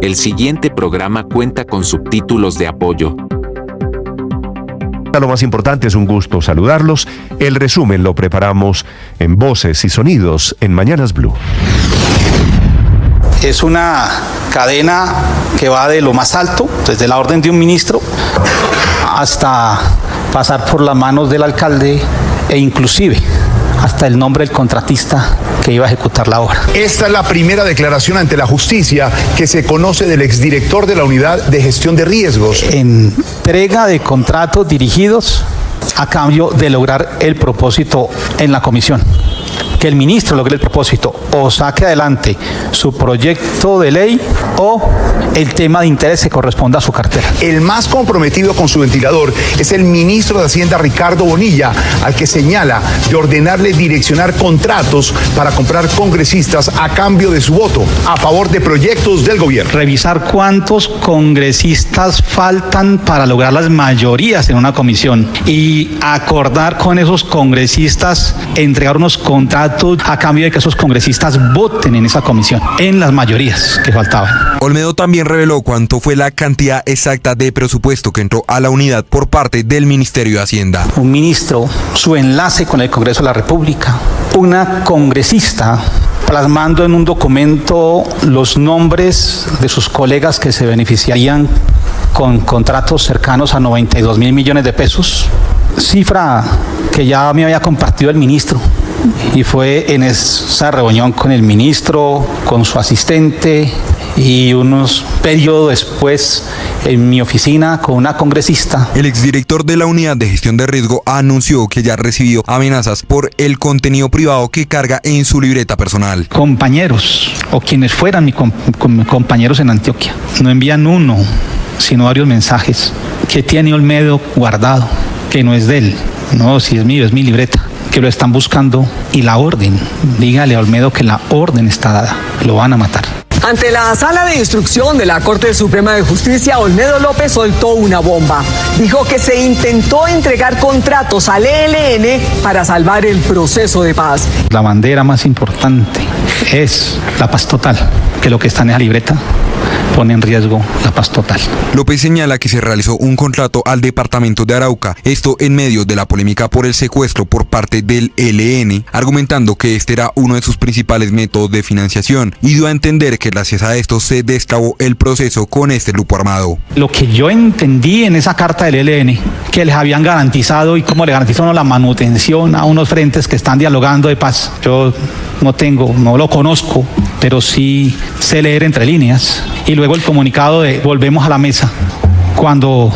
El siguiente programa cuenta con subtítulos de apoyo. Lo más importante, es un gusto saludarlos. El resumen lo preparamos en Voces y Sonidos en Mañanas Blue. Es una cadena que va de lo más alto, desde la orden de un ministro, hasta pasar por las manos del alcalde e inclusive hasta el nombre del contratista que iba a ejecutar la obra. Esta es la primera declaración ante la justicia que se conoce del exdirector de la Unidad de Gestión de Riesgos. Entrega de contratos dirigidos a cambio de lograr el propósito en la comisión. Que el ministro logre el propósito o saque adelante su proyecto de ley o el tema de interés que corresponda a su cartera. El más comprometido con su ventilador es el ministro de Hacienda, Ricardo Bonilla, al que señala de ordenarle direccionar contratos para comprar congresistas a cambio de su voto a favor de proyectos del gobierno. Revisar cuántos congresistas faltan para lograr las mayorías en una comisión y acordar con esos congresistas entregar unos contratos a cambio de que esos congresistas voten en esa comisión, en las mayorías que faltaban. Olmedo también reveló cuánto fue la cantidad exacta de presupuesto que entró a la unidad por parte del Ministerio de Hacienda. Un ministro, su enlace con el Congreso de la República, una congresista plasmando en un documento los nombres de sus colegas que se beneficiarían con contratos cercanos a 92.000 millones de pesos, cifra que ya me había compartido el ministro. Y fue en esa reunión con el ministro, con su asistente y unos periodos después en mi oficina con una congresista. El exdirector de la Unidad de Gestión de Riesgo anunció que ya recibió amenazas por el contenido privado que carga en su libreta personal. Compañeros o quienes fueran mis compañeros en Antioquia no envían uno, sino varios mensajes que tiene Olmedo guardado, que no es de él. No, si es mío, es mi libreta. Que lo están buscando y la orden. Dígale a Olmedo que la orden está dada. Lo van a matar. Ante la sala de instrucción de la Corte Suprema de Justicia, Olmedo López soltó una bomba. Dijo que se intentó entregar contratos al ELN para salvar el proceso de paz. La bandera más importante es la paz total, que lo que está en esa libreta pone en riesgo la paz total. López señala que se realizó un contrato al departamento de Arauca, esto en medio de la polémica por el secuestro por parte del ELN, argumentando que este era uno de sus principales métodos de financiación y dio a entender que gracias a esto se destrabó el proceso con este grupo armado. Lo que yo entendí en esa carta del ELN, que les habían garantizado y cómo le garantizan la manutención a unos frentes que están dialogando de paz. Yo no lo conozco, pero sí sé leer entre líneas. Y luego el comunicado de volvemos a la mesa cuando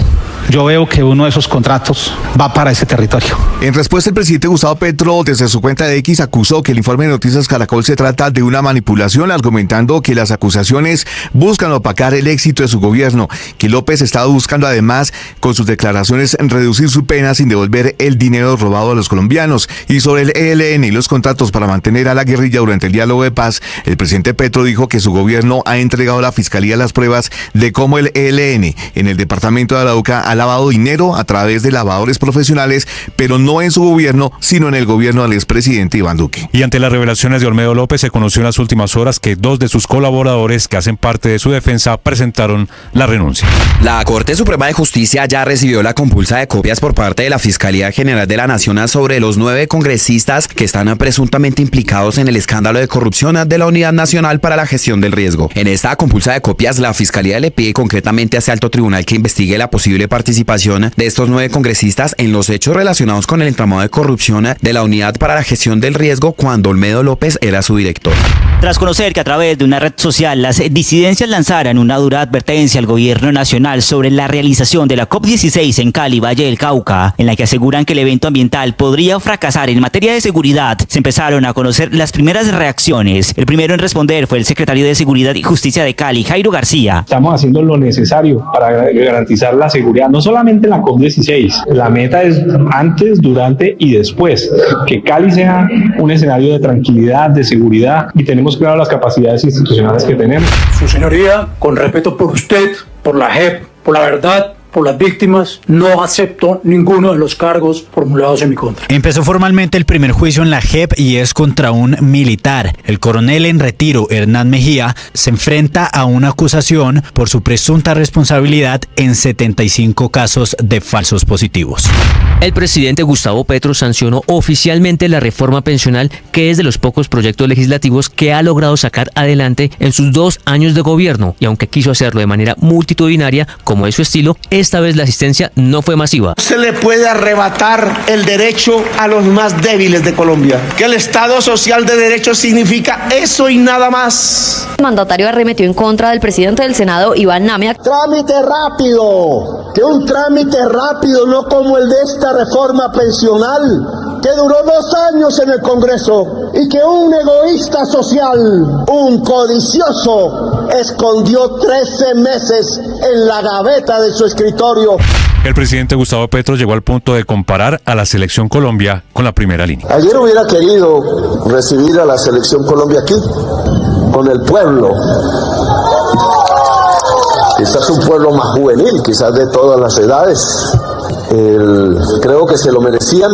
yo veo que uno de esos contratos va para ese territorio. En respuesta, el presidente Gustavo Petro, desde su cuenta de X, acusó que el informe de Noticias Caracol se trata de una manipulación, argumentando que las acusaciones buscan opacar el éxito de su gobierno, que López estaba buscando además, con sus declaraciones, reducir su pena sin devolver el dinero robado a los colombianos. Y sobre el ELN y los contratos para mantener a la guerrilla durante el diálogo de paz, el presidente Petro dijo que su gobierno ha entregado a la Fiscalía las pruebas de cómo el ELN en el departamento de Arauca ha lavado dinero a través de lavadores profesionales, pero no en su gobierno, sino en el gobierno del expresidente Iván Duque. Y ante las revelaciones de Olmedo López, se conoció en las últimas horas que 2 de sus colaboradores que hacen parte de su defensa presentaron la renuncia. La Corte Suprema de Justicia ya recibió la compulsa de copias por parte de la Fiscalía General de la Nación sobre los 9 congresistas que están presuntamente implicados en el escándalo de corrupción de la Unidad Nacional para la Gestión del Riesgo. En esta compulsa de copias, la Fiscalía le pide concretamente a ese alto tribunal que investigue la posible participación de estos 9 congresistas en los hechos relacionados con el entramado de corrupción de la Unidad para la Gestión del Riesgo cuando Olmedo López era su director. Tras conocer que a través de una red social las disidencias lanzaran una dura advertencia al gobierno nacional sobre la realización de la COP16 en Cali, Valle del Cauca, en la que aseguran que el evento ambiental podría fracasar en materia de seguridad, se empezaron a conocer las primeras reacciones. El primero en responder fue el secretario de Seguridad y Justicia de Cali, Jairo García. Estamos haciendo lo necesario para garantizar la seguridad, no solamente en la COP16. La meta es antes, durante y después, que Cali sea un escenario de tranquilidad, de seguridad, y tenemos claro las capacidades institucionales que tenemos. Su señoría, con respeto por usted, por la JEP, por la verdad, por las víctimas, no acepto ninguno de los cargos formulados en mi contra. Empezó formalmente el primer juicio en la JEP y es contra un militar. El coronel en retiro, Hernán Mejía, se enfrenta a una acusación por su presunta responsabilidad en 75 casos de falsos positivos. El presidente Gustavo Petro sancionó oficialmente la reforma pensional, que es de los pocos proyectos legislativos que ha logrado sacar adelante en sus 2 años de gobierno, y aunque quiso hacerlo de manera multitudinaria, como es su estilo, esta vez la asistencia no fue masiva. Se le puede arrebatar el derecho a los más débiles de Colombia, que el Estado social de derecho significa eso y nada más. El mandatario arremetió en contra del presidente del Senado, Iván Námea. Trámite rápido, que un trámite rápido, no como el de esta reforma pensional, que duró 2 años en el Congreso y que un egoísta social, un codicioso, escondió 13 meses en la gaveta de su escritorio. El presidente Gustavo Petro llegó al punto de comparar a la selección Colombia con la primera línea. Ayer hubiera querido recibir a la selección Colombia aquí, con el pueblo. Quizás un pueblo más juvenil, quizás de todas las edades. Creo que se lo merecían.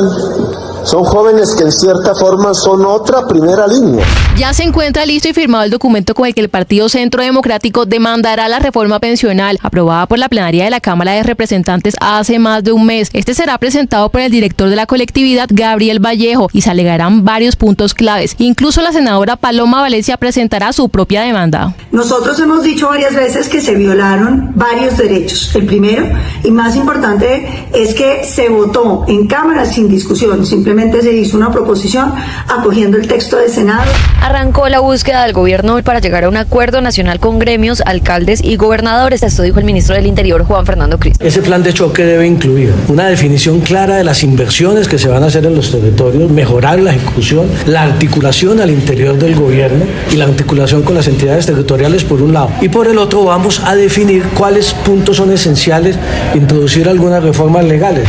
Son jóvenes que en cierta forma son otra primera línea. Ya se encuentra listo y firmado el documento con el que el Partido Centro Democrático demandará la reforma pensional aprobada por la plenaria de la Cámara de Representantes hace más de un mes. Este será presentado por el director de la colectividad, Gabriel Vallejo, y se alegarán varios puntos claves. Incluso la senadora Paloma Valencia presentará su propia demanda. Nosotros hemos dicho varias veces que se violaron varios derechos. El primero y más importante es que se votó en Cámara sin discusión, simplemente se hizo una proposición acogiendo el texto del Senado. Arrancó la búsqueda del gobierno para llegar a un acuerdo nacional con gremios, alcaldes y gobernadores. Esto dijo el ministro del Interior, Juan Fernando Cristo. Ese plan de choque debe incluir una definición clara de las inversiones que se van a hacer en los territorios, mejorar la ejecución, la articulación al interior del gobierno y la articulación con las entidades territoriales por un lado. Y por el otro vamos a definir cuáles puntos son esenciales, introducir algunas reformas legales.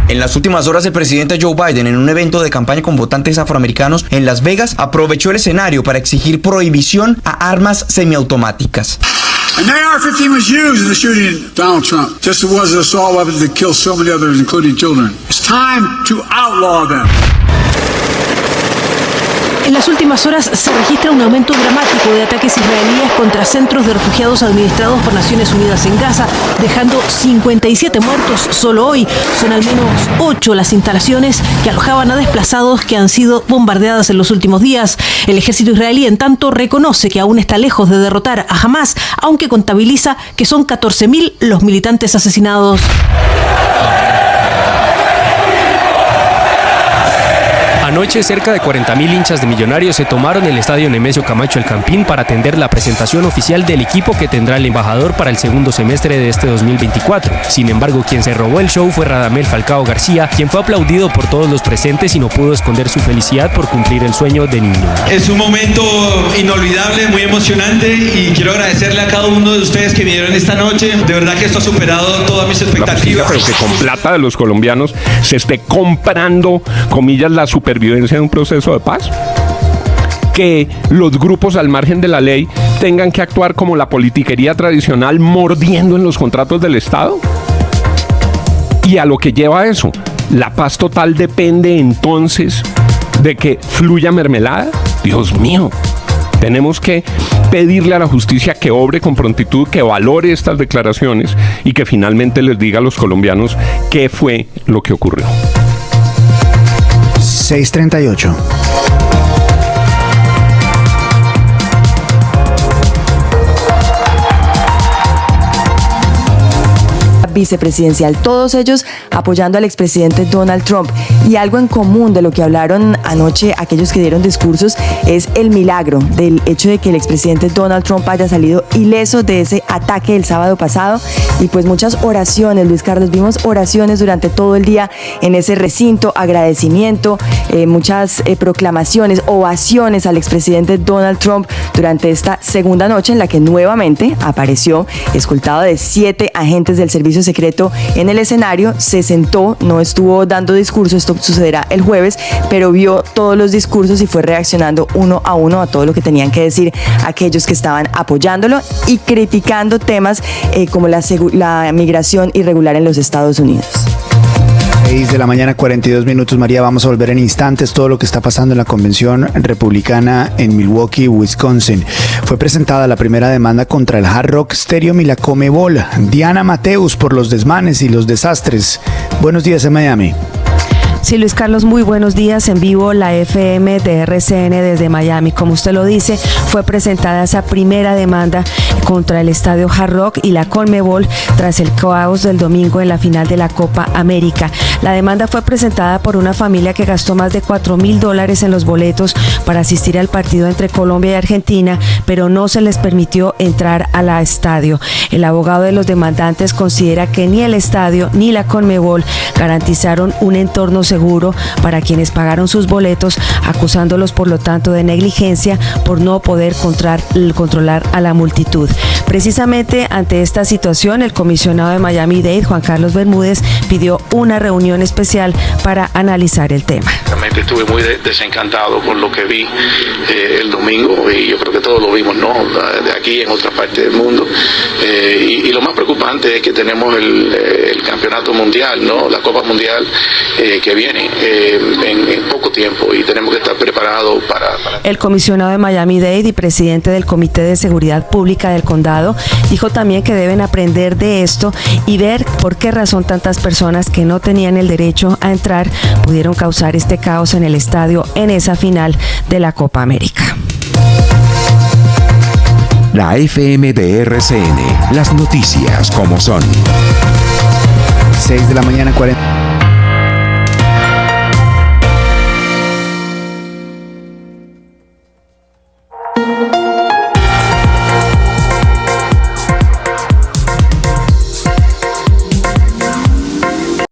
En las últimas horas, el presidente Joe Biden, en un evento de campaña con votantes afroamericanos en Las Vegas, aprovechó el escenario para exigir prohibición a armas semiautomáticas. And the AR-15 was used in the shooting of Donald Trump, just as it was an assault weapon that killed so many others, including children. It's time to outlaw them. En las últimas horas se registra un aumento dramático de ataques israelíes contra centros de refugiados administrados por Naciones Unidas en Gaza, dejando 57 muertos solo hoy. Son al menos 8 las instalaciones que alojaban a desplazados que han sido bombardeadas en los últimos días. El ejército israelí, en tanto, reconoce que aún está lejos de derrotar a Hamás, aunque contabiliza que son 14.000 los militantes asesinados. Anoche, cerca de 40.000 hinchas de Millonarios se tomaron el estadio Nemesio Camacho El Campín para atender la presentación oficial del equipo que tendrá el embajador para el segundo semestre de este 2024. Sin embargo, quien se robó el show fue Radamel Falcao García, quien fue aplaudido por todos los presentes y no pudo esconder su felicidad por cumplir el sueño de niño. Es un momento inolvidable, muy emocionante, y quiero agradecerle a cada uno de ustedes que vinieron esta noche. De verdad que esto ha superado todas mis expectativas. Pero que con plata de los colombianos se esté comprando, comillas, la supervivencia de un proceso de paz. Que los grupos al margen de la ley tengan que actuar como la politiquería tradicional, mordiendo en los contratos del Estado. Y a lo que lleva eso, la paz total depende entonces de que fluya mermelada. Dios mío, tenemos que pedirle a la justicia que obre con prontitud, que valore estas declaraciones y que finalmente les diga a los colombianos qué fue lo que ocurrió. 6:38. Vicepresidencial, todos ellos apoyando al expresidente Donald Trump. Y algo en común de lo que hablaron anoche aquellos que dieron discursos es el milagro del hecho de que el expresidente Donald Trump haya salido ileso de ese ataque del sábado pasado. Y pues muchas oraciones, Luis Carlos, vimos oraciones durante todo el día en ese recinto, agradecimiento, muchas proclamaciones, ovaciones al expresidente Donald Trump durante esta segunda noche en la que nuevamente apareció escoltado de 7 agentes del servicio secreto en el escenario. Se sentó, no estuvo dando discurso, estuvo esto sucederá el jueves, pero vio todos los discursos y fue reaccionando uno a uno a todo lo que tenían que decir aquellos que estaban apoyándolo y criticando temas como la migración irregular en los Estados Unidos. 6 de la mañana, 42 minutos. María, vamos a volver en instantes. Todo lo que está pasando en la convención republicana en Milwaukee, Wisconsin. Fue presentada la primera demanda contra el Hard Rock Stadium y la Conmebol. Diana Mateus, por los desmanes y los desastres. Buenos días en Miami. Sí, Luis Carlos, muy buenos días. En vivo, la FM de RCN desde Miami. Como usted lo dice, fue presentada esa primera demanda contra el Estadio Hard Rock y la Conmebol tras el caos del domingo en la final de la Copa América. La demanda fue presentada por una familia que gastó más de $4,000 en los boletos para asistir al partido entre Colombia y Argentina, pero no se les permitió entrar al estadio. El abogado de los demandantes considera que ni el estadio ni la Conmebol garantizaron un entorno seguro para quienes pagaron sus boletos, acusándolos por lo tanto de negligencia por no poder controlar a la multitud. Precisamente ante esta situación, el comisionado de Miami-Dade, Juan Carlos Bermúdez, pidió una reunión especial para analizar el tema. Realmente estuve muy desencantado con lo que vi el domingo, y yo creo que todos lo vimos, ¿no? De aquí en otra parte del mundo, y lo más preocupante es que tenemos el campeonato mundial, ¿no? La Copa Mundial que viene en poco tiempo, y tenemos que estar preparados para... El comisionado de Miami-Dade y presidente del Comité de Seguridad Pública del Condado dijo también que deben aprender de esto y ver por qué razón tantas personas que no tenían el derecho a entrar pudieron causar este caos en el estadio en esa final de la Copa América. La FM de RCN, las noticias como son. 6 de la mañana, 40.